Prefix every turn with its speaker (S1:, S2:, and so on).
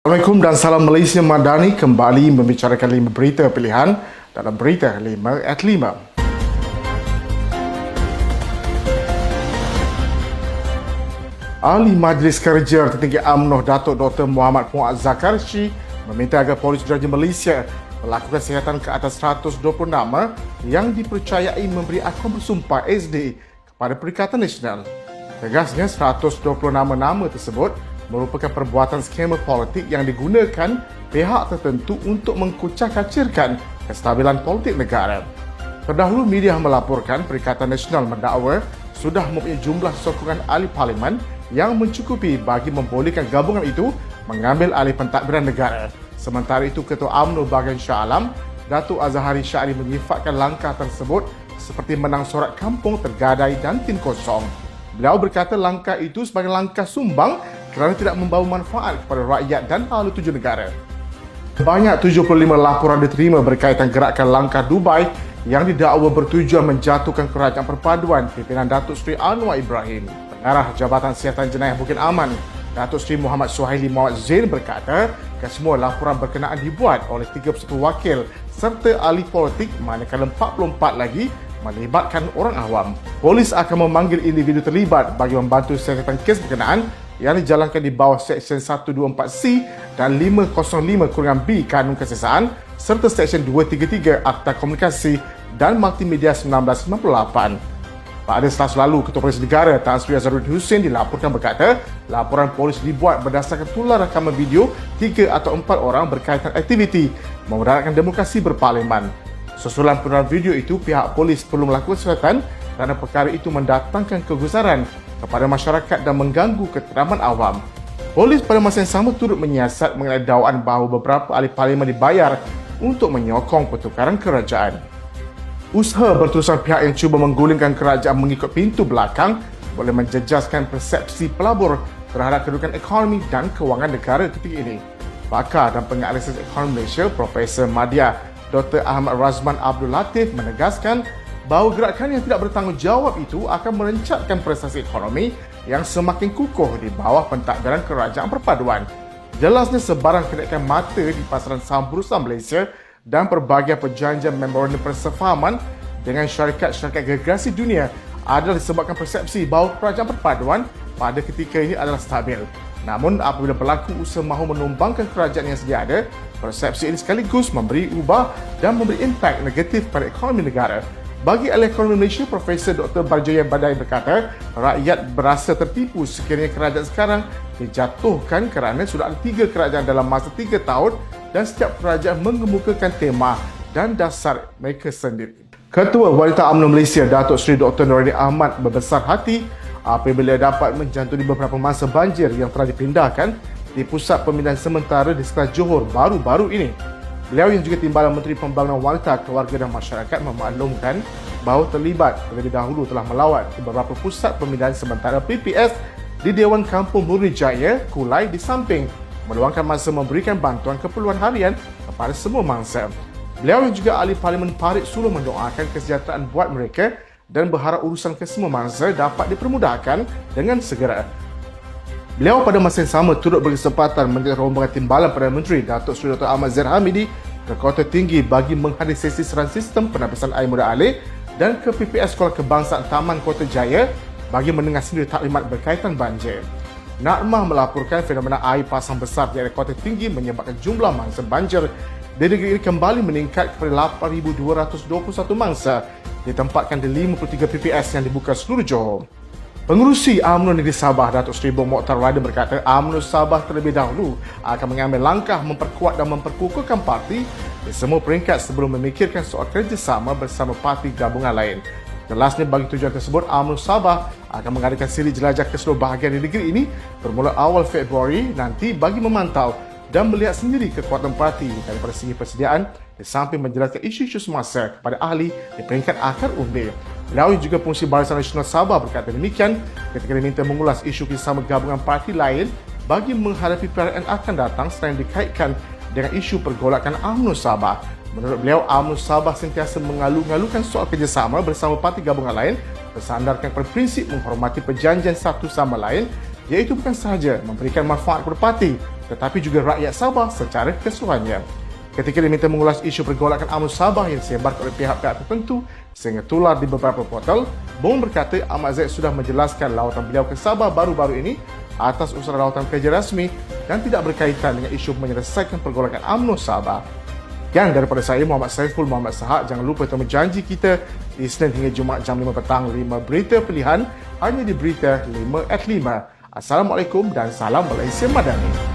S1: Assalamualaikum dan salam Malaysia Madani, kembali membicarakan 5 berita pilihan dalam berita 5@5. Ahli Majlis Kerja Tertinggi UMNO Datuk Dr. Muhammad Fuad Zakarshi meminta agar Polis Diraja Malaysia melakukan sihatan ke atas 120 nama yang dipercayai memberi akun bersumpah SD kepada Perikatan Nasional. Tegasnya, 120 nama-nama tersebut merupakan perbuatan skema politik yang digunakan pihak tertentu untuk mengkucak-kacirkan kestabilan politik negara. Terdahulu, media melaporkan Perikatan Nasional mendakwa sudah mempunyai jumlah sokongan ahli parlimen yang mencukupi bagi membolehkan gabungan itu mengambil alih pentadbiran negara. Sementara itu, Ketua UMNO bahagian Shah Alam, Datuk Azhari Syari menyifatkan langkah tersebut seperti menang sorak kampung tergadai dan tin kosong. Beliau berkata langkah itu sebagai langkah sumbang kerana tidak membawa manfaat kepada rakyat dan ahli tuju negara. Banyak 75 laporan diterima berkaitan gerakan langkah Dubai yang didakwa bertujuan menjatuhkan kerajaan perpaduan pimpinan Datuk Seri Anwar Ibrahim. Pengarah Jabatan Siasatan Jenayah Bukit Aman, Datuk Seri Muhammad Suhaili Mawad Zain berkata kesemua laporan berkenaan dibuat oleh 31 wakil serta ahli politik, manakala 44 lagi melibatkan orang awam. Polis akan memanggil individu terlibat bagi membantu siasatan kes berkenaan yang dijalankan di bawah Seksyen 124C dan 505-B Kanun Kesesaan serta Seksyen 233 Akta Komunikasi dan Multimedia 1998. Pada Selasa lalu, Ketua Polis Negara Tan Sri Azharuddin Hussein dilaporkan berkata laporan polis dibuat berdasarkan tular rakaman video 3 atau 4 orang berkaitan aktiviti memudaratkan demokrasi berparlimen. Susulan penurunan video itu, pihak polis perlu melakukan sihatan kerana perkara itu mendatangkan kegusaran kepada masyarakat dan mengganggu keteraman awam. Polis pada masa yang sama turut menyiasat mengenai dakwaan bahawa beberapa ahli parlimen dibayar untuk menyokong pertukaran kerajaan. Usaha berterusan pihak yang cuba menggulingkan kerajaan mengikut pintu belakang boleh menjejaskan persepsi pelabur terhadap kedudukan ekonomi dan kewangan negara ketika ini. Pakar dan penganalisis ekonomi Malaysia, Profesor Madya Dr. Ahmad Razman Abdul Latif menegaskan bahawa gerakan yang tidak bertanggungjawab itu akan merencatkan prestasi ekonomi yang semakin kukuh di bawah pentadbiran kerajaan perpaduan. Jelasnya, sebarang kenaikan mata di pasaran saham Bursa Malaysia dan pelbagai perjanjian memorandum persefahaman dengan syarikat-syarikat gergasi dunia adalah disebabkan persepsi bahawa kerajaan perpaduan pada ketika ini adalah stabil. Namun, apabila berlaku usaha mahu menumbangkan kerajaan yang sedia ada, persepsi ini sekaligus memberi ubah dan memberi impak negatif pada ekonomi negara. Bagi ahli ekonomi Malaysia, Profesor Dr. Barjaya Badai berkata, rakyat berasa tertipu sekiranya kerajaan sekarang dijatuhkan kerana sudah ada 3 kerajaan dalam masa 3 tahun dan setiap kerajaan mengemukakan tema dan dasar mereka sendiri. Ketua Wanita UMNO Malaysia, Datuk Seri Dr. Norini Ahmad berbesar hati apabila dapat menjantuni beberapa masa banjir yang telah dipindahkan di pusat pemindahan sementara di sekitar Johor baru-baru ini. Beliau yang juga Timbalan Menteri Pembangunan Wanita, Keluarga dan Masyarakat memaklumkan bahawa terlibat terlebih dahulu telah melawat ke beberapa pusat pemindahan sementara PPS di Dewan Kampung Murni Jaya, Kulai di samping meluangkan masa memberikan bantuan keperluan harian kepada semua mangsa. Beliau yang juga ahli Parlimen Parit Suluh mendoakan kesejahteraan buat mereka dan berharap urusan kesemua mangsa dapat dipermudahkan dengan segera. Beliau pada masa yang sama turut berkesempatan menjadi rombongan timbalan Perdana Menteri Datuk Seri Dr. Ahmad Zain Hamidi ke Kota Tinggi bagi menghadiri sesi serang sistem penapisan air muda alih dan ke PPS Sekolah Kebangsaan Taman Kota Jaya bagi mendengar sendiri taklimat berkaitan banjir. Nakmah melaporkan fenomena air pasang besar di area Kota Tinggi menyebabkan jumlah mangsa banjir di negeri ini kembali meningkat kepada 8,221 mangsa ditempatkan di 53 PPS yang dibuka seluruh Johor. Pengerusi UMNO Negeri Sabah, Datuk Seri Bong Mokhtar Raden berkata UMNO Sabah terlebih dahulu akan mengambil langkah memperkuat dan memperkukuhkan parti di semua peringkat sebelum memikirkan soal kerjasama bersama parti gabungan lain. Jelasnya, bagi tujuan tersebut, UMNO Sabah akan mengadakan siri jelajah ke seluruh bahagian di negeri ini bermula awal Februari nanti bagi memantau dan melihat sendiri kekuatan parti daripada segi persediaan di samping menjelaskan isu-isu semasa kepada ahli di peringkat akar umbi. Beliau juga Pengerusi Barisan Nasional Sabah berkata demikian ketika diminta mengulas isu kerjasama gabungan parti lain bagi menghadapi pilihan yang akan datang selain dikaitkan dengan isu pergolakan UMNO Sabah. Menurut beliau, UMNO Sabah sentiasa mengalu-ngalukan soal kerjasama bersama parti gabungan lain bersandarkan pada prinsip menghormati perjanjian satu sama lain, iaitu bukan sahaja memberikan manfaat kepada parti tetapi juga rakyat Sabah secara keseluruhannya. Ketika diminta mengulas isu pergolakan UMNO Sabah yang disebarkan oleh pihak-pihak tertentu sehingga tular di beberapa portal, Bong berkata Ahmad Zaid sudah menjelaskan lawatan beliau ke Sabah baru-baru ini atas usaha lawatan kerja rasmi dan tidak berkaitan dengan isu menyelesaikan pergolakan UMNO Sabah. Dan daripada saya, Muhammad Saiful Muhammad Sahak, jangan lupa temu janji kita di Isnin hingga Jumaat jam 5 petang, 5 berita pilihan hanya di Berita 5 at 5. Assalamualaikum dan salam Malaysia Madani.